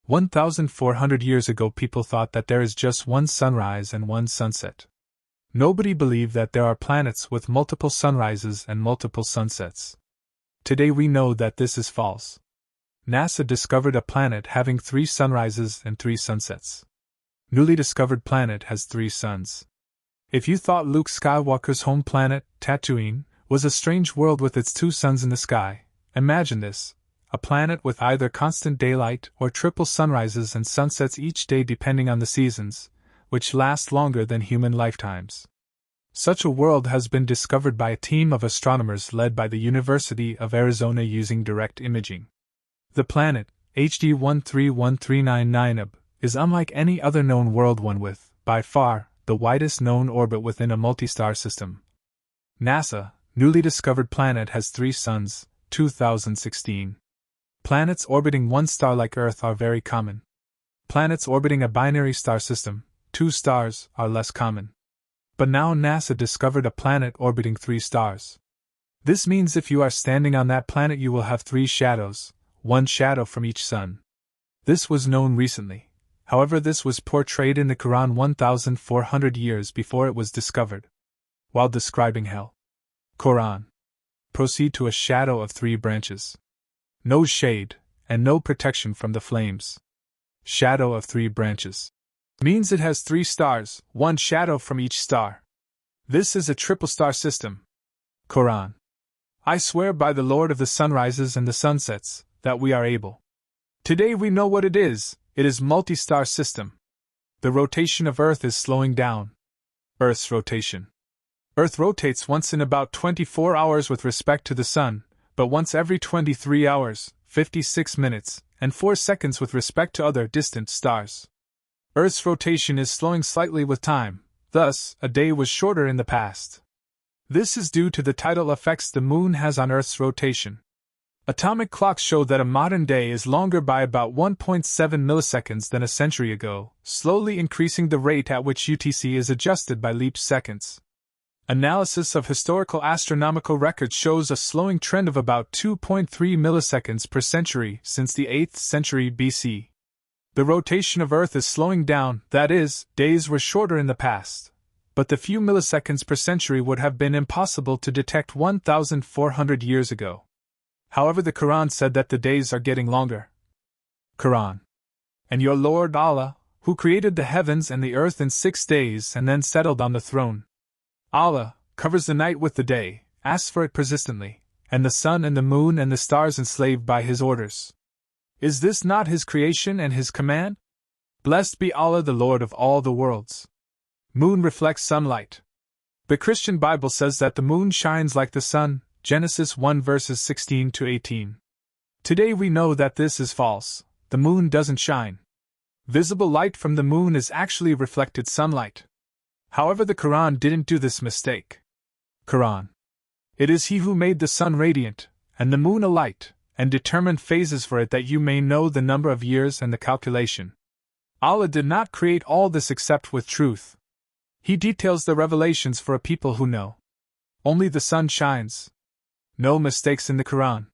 1,400 years ago, people thought that there is just one sunrise and one sunset. Nobody believed that there are planets with multiple sunrises and multiple sunsets. Today we know that this is false. NASA discovered a planet having 3 sunrises and 3 sunsets. Newly discovered planet has 3 suns. If you thought Luke Skywalker's home planet, Tatooine, was a strange world with its 2 suns in the sky, imagine this: a planet with either constant daylight or triple sunrises and sunsets each day depending on the seasons, which last longer than human lifetimes. Such a world has been discovered by a team of astronomers led by the University of Arizona using direct imaging. The planet, HD 131399 AB, is unlike any other known world, one with, by far, the widest known orbit within a multi-star system. NASA, newly discovered planet has 3 suns, 2016. Planets orbiting one star like Earth are very common. Planets orbiting a binary star system, 2 stars, are less common. But now NASA discovered a planet orbiting 3 stars. This means if you are standing on that planet you will have 3 shadows, 1 shadow from each sun. This was known recently. However, this was portrayed in the Quran 1,400 years before it was discovered. While describing hell, Quran. Proceed to a shadow of 3 branches. No shade, and no protection from the flames. Shadow of 3 branches. Means it has 3 stars, 1 shadow from each star. This is a triple star system. Quran. I swear by the Lord of the sunrises and the sunsets, that we are able. Today we know what it is multi-star system. The rotation of Earth is slowing down. Earth's rotation. Earth rotates once in about 24 hours with respect to the Sun, but once every 23 hours, 56 minutes, and 4 seconds with respect to other distant stars. Earth's rotation is slowing slightly with time, thus, a day was shorter in the past. This is due to the tidal effects the Moon has on Earth's rotation. Atomic clocks show that a modern day is longer by about 1.7 milliseconds than a century ago, slowly increasing the rate at which UTC is adjusted by leap seconds. Analysis of historical astronomical records shows a slowing trend of about 2.3 milliseconds per century since the 8th century BC. The rotation of Earth is slowing down, that is, days were shorter in the past. But the few milliseconds per century would have been impossible to detect 1,400 years ago. However, the Quran said that the days are getting longer. Quran. And your Lord Allah, who created the heavens and the earth in 6 days and then settled on the throne. Allah covers the night with the day, asks for it persistently, and the sun and the moon and the stars enslaved by His orders. Is this not His creation and His command? Blessed be Allah, the Lord of all the worlds. Moon reflects sunlight. The Christian Bible says that the moon shines like the sun, Genesis 1 verses 16 to 18. Today we know that this is false. The moon doesn't shine. Visible light from the moon is actually reflected sunlight. However, the Quran didn't do this mistake. Quran. It is He who made the sun radiant, and the moon a light, and determined phases for it that you may know the number of years and the calculation. Allah did not create all this except with truth. He details the revelations for a people who know. Only the sun shines. No mistakes in the Quran.